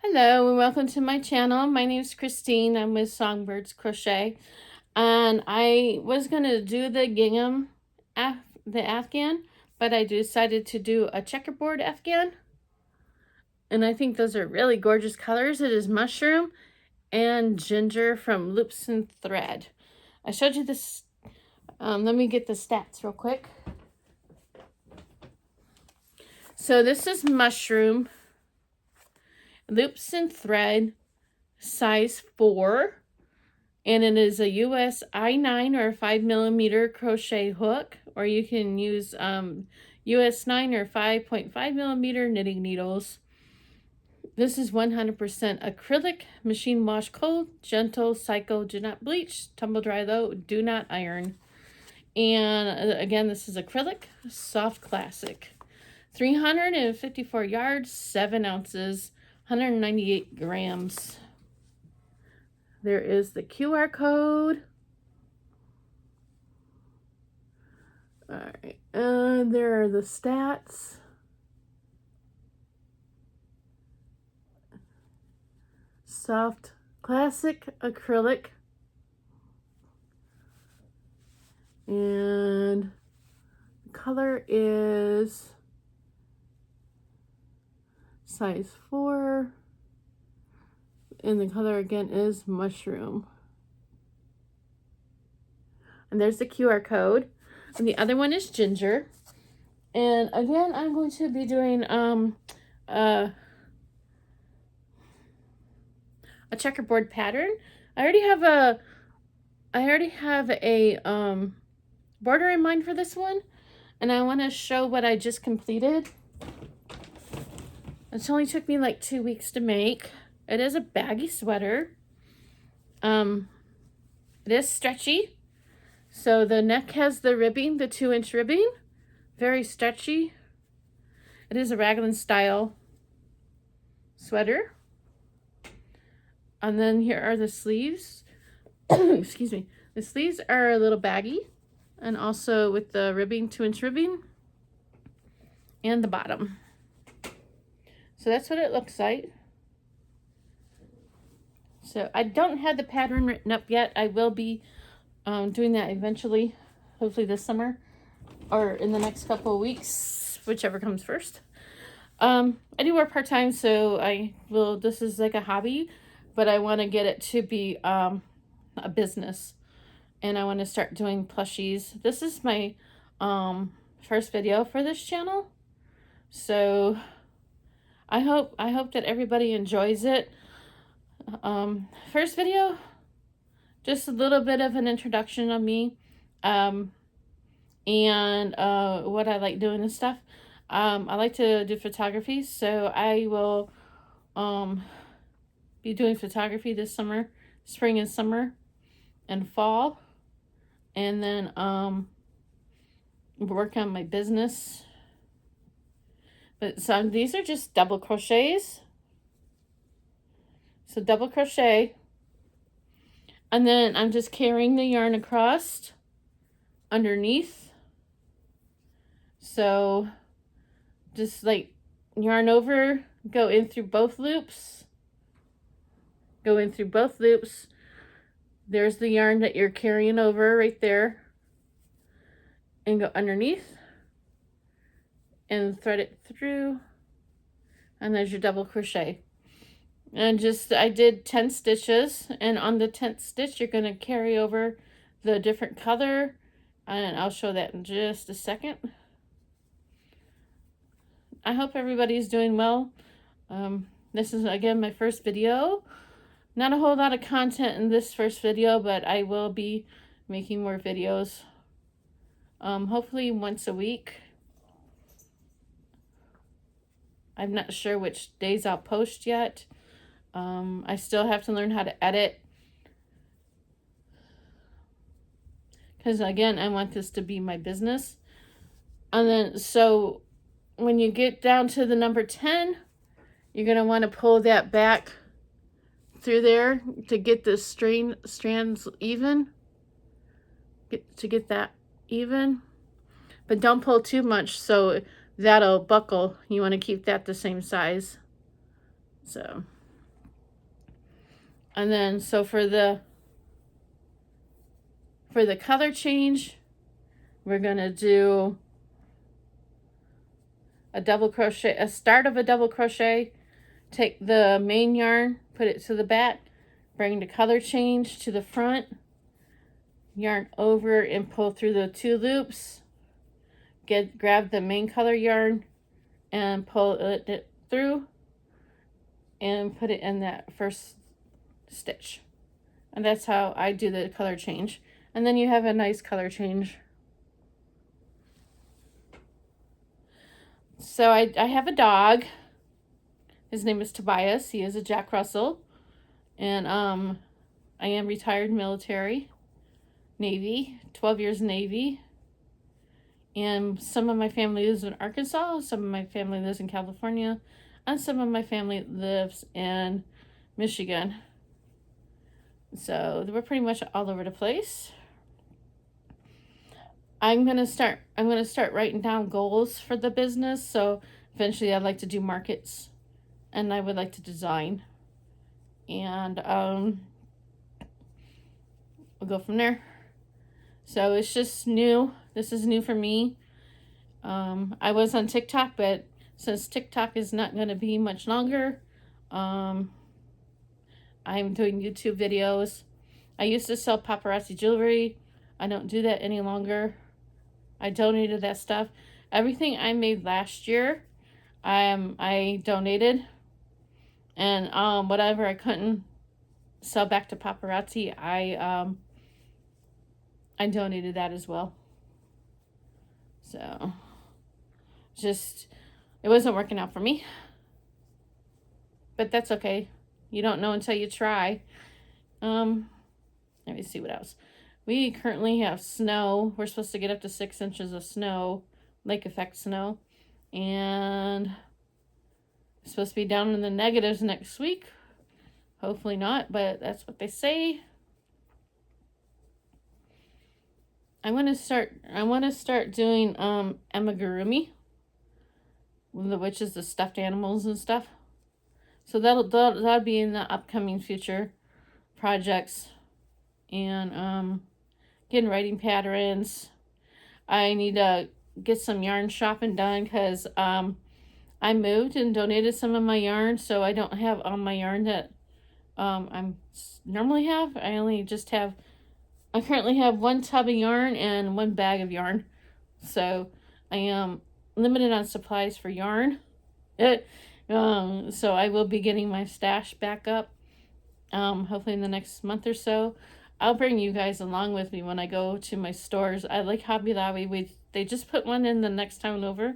Hello and welcome to my channel. My name is Christine. I'm with Songbirds Crochet, and I was going to do the gingham, the Afghan, but I decided to do a checkerboard Afghan, and I think those are really gorgeous colors. It is mushroom and ginger from Loops and Thread. I showed you this. Let me get the stats real quick. So this is mushroom, Loops and Thread, size 4. And it is a US I9 or 5mm crochet hook, or you can use US 9 or 5.5mm knitting needles. This is 100% acrylic, machine wash cold, gentle, cycle, do not bleach, tumble dry though, do not iron. And again, this is acrylic, soft classic. 354 yards, 7 ounces, 198 grams. There is the QR code. All right, and there are the stats. Soft classic acrylic. And the color is size 4. And the color again is mushroom. And there's the QR code. And the other one is ginger. And again, I'm going to be doing a checkerboard pattern. I already have a border in mind for this one, and I want to show what I just completed. It only took me like 2 weeks to make. It is a baggy sweater. It is stretchy. So the neck has the ribbing, the 2-inch ribbing. Very stretchy. It is a raglan style sweater. And then here are the sleeves. Excuse me. The sleeves are a little baggy, and also with the ribbing, 2-inch ribbing, and the bottom. So that's what it looks like. So I don't have the pattern written up yet. I will be doing that eventually, hopefully this summer or in the next couple of weeks, whichever comes first. I do work part-time, so this is like a hobby, but I want to get it to be a business, and I want to start doing plushies. This is my first video for this channel, so I hope that everybody enjoys it. First video, just a little bit of an introduction of me, and what I like doing and stuff. I like to do photography, so I will be doing photography this summer, spring and summer, and fall, and then work on my business. But so these are just double crochets. So double crochet, and then I'm just carrying the yarn across underneath. So just like yarn over, go in through both loops, go in through both loops. There's the yarn that you're carrying over right there, and go underneath and thread it through, and there's your double crochet. And I did 10 stitches, and on the 10th stitch you're going to carry over the different color, and I'll show that in just a second. I hope everybody's doing well. This is again my first video. Not a whole lot of content in this first video, but I will be making more videos, hopefully once a week. I'm not sure which days I'll post yet. I still have to learn how to edit, because again, I want this to be my business. And then so when you get down to the number 10, you're going to want to pull that back through there to get the strands even, get that even, but don't pull too much, so that'll buckle. You want to keep that the same size. So And then so for the color change, we're going to do a double crochet, a start of a double crochet, take the main yarn, put it to the back, bring the color change to the front, yarn over and pull through the 2 loops, grab the main color yarn and pull it through and put it in that first stitch. And that's how I do the color change. And then you have a nice color change. So I have a dog. His name is Tobias. He is a Jack Russell. And I am retired military, Navy, 12 years Navy. And some of my family lives in Arkansas, some of my family lives in California, and some of my family lives in Michigan. So we're pretty much all over the place. I'm gonna start writing down goals for the business. So eventually I'd like to do markets, and I would like to design. And we'll go from there. So it's just new. This is new for me. I was on TikTok, but since TikTok is not going to be much longer, I'm doing YouTube videos. I used to sell paparazzi jewelry. I don't do that any longer. I donated that stuff. Everything I made last year, I donated. And whatever I couldn't sell back to paparazzi, I donated that as well. So just, it wasn't working out for me. But that's okay. You don't know until you try. Let me see what else. We currently have snow. We're supposed to get up to 6 inches of snow, lake effect snow. And it's supposed to be down in the negatives next week. Hopefully not, but that's what they say. I want to start doing amigurumi, which is the stuffed animals and stuff. So that'll be in the upcoming future projects. And getting writing patterns. I need to get some yarn shopping done because I moved and donated some of my yarn, so I don't have all my yarn that I normally have. I currently have 1 tub of yarn and 1 bag of yarn. So I am limited on supplies for yarn. So I will be getting my stash back up, hopefully in the next month or so. I'll bring you guys along with me when I go to my stores. I like Hobby Lobby. They just put one in the next town over.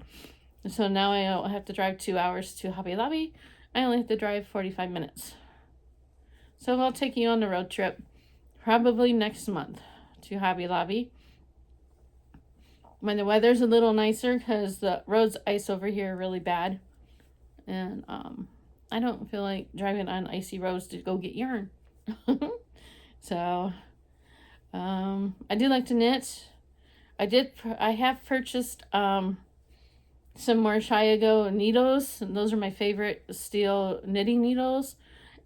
So now I don't have to drive 2 hours to Hobby Lobby. I only have to drive 45 minutes. So I'll take you on the road trip, probably next month, to Hobby Lobby. When the weather's a little nicer, because the roads ice over here really bad. And I don't feel like driving on icy roads to go get yarn. So I do like to knit. I have purchased some more Chiago needles, and those are my favorite steel knitting needles.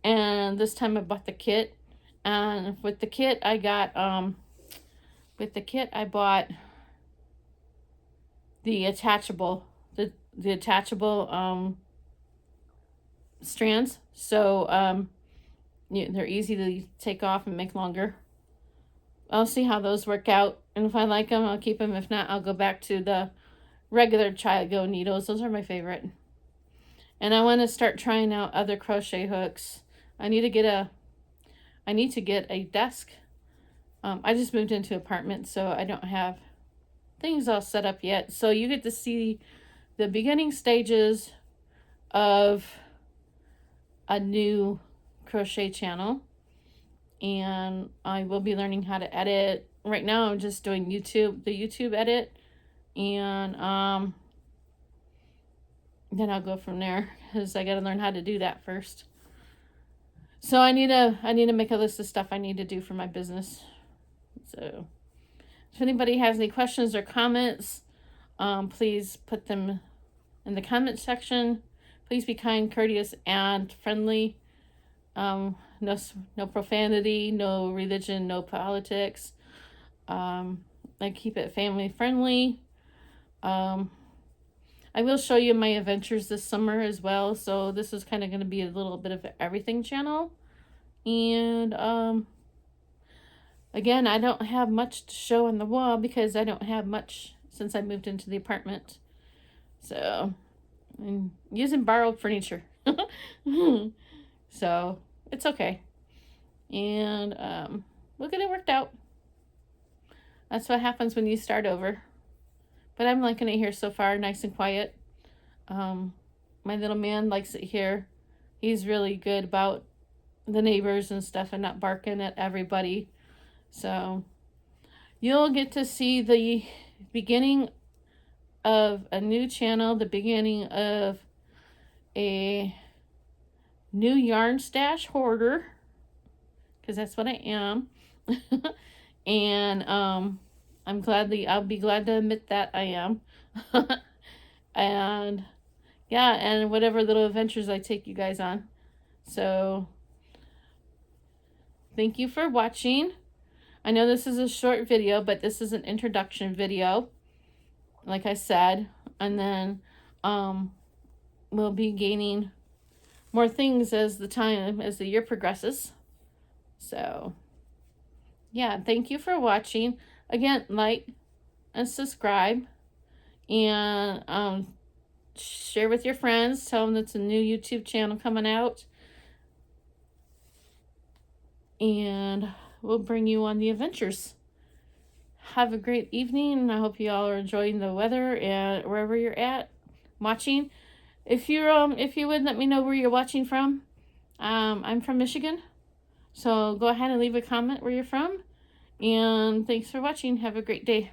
And this time I bought the kit, and with the kit I got bought the attachable strands. So they're easy to take off and make longer. I'll see how those work out, and if I like them, I'll keep them. If not, I'll go back to the regular Chiago needles. Those are my favorite. And I want to start trying out other crochet hooks. I need to get a desk. I just moved into an apartment, so I don't have things all set up yet. So you get to see the beginning stages of a new crochet channel, and I will be learning how to edit. Right now I'm just doing the YouTube edit, and then I'll go from there, because I got to learn how to do that first. So I need to make a list of stuff I need to do for my business. So if anybody has any questions or comments, please put them in the comment section. Please be kind, courteous, and friendly. No profanity, no religion, no politics. I keep it family friendly. I will show you my adventures this summer as well. So this is kind of going to be a little bit of everything channel. And again, I don't have much to show on the wall because I don't have much since I moved into the apartment. So I'm using borrowed furniture. So it's okay. And we'll get it worked out. That's what happens when you start over. But I'm liking it here so far, nice and quiet. My little man likes it here. He's really good about the neighbors and stuff and not barking at everybody. So you'll get to see the beginning of a new channel, the beginning of a new yarn stash hoarder, because that's what I am. And I'll be glad to admit that I am. And yeah, and whatever little adventures I take you guys on. So thank you for watching. I know this is a short video, but this is an introduction video, like I said. And then we'll be gaining more things as the year progresses. So yeah, thank you for watching. Again, like and subscribe, and share with your friends. Tell them it's a new YouTube channel coming out, and we'll bring you on the adventures. Have a great evening, and I hope you all are enjoying the weather and wherever you're at watching. If you would let me know where you're watching from. I'm from Michigan, so go ahead and leave a comment where you're from. And thanks for watching. Have a great day.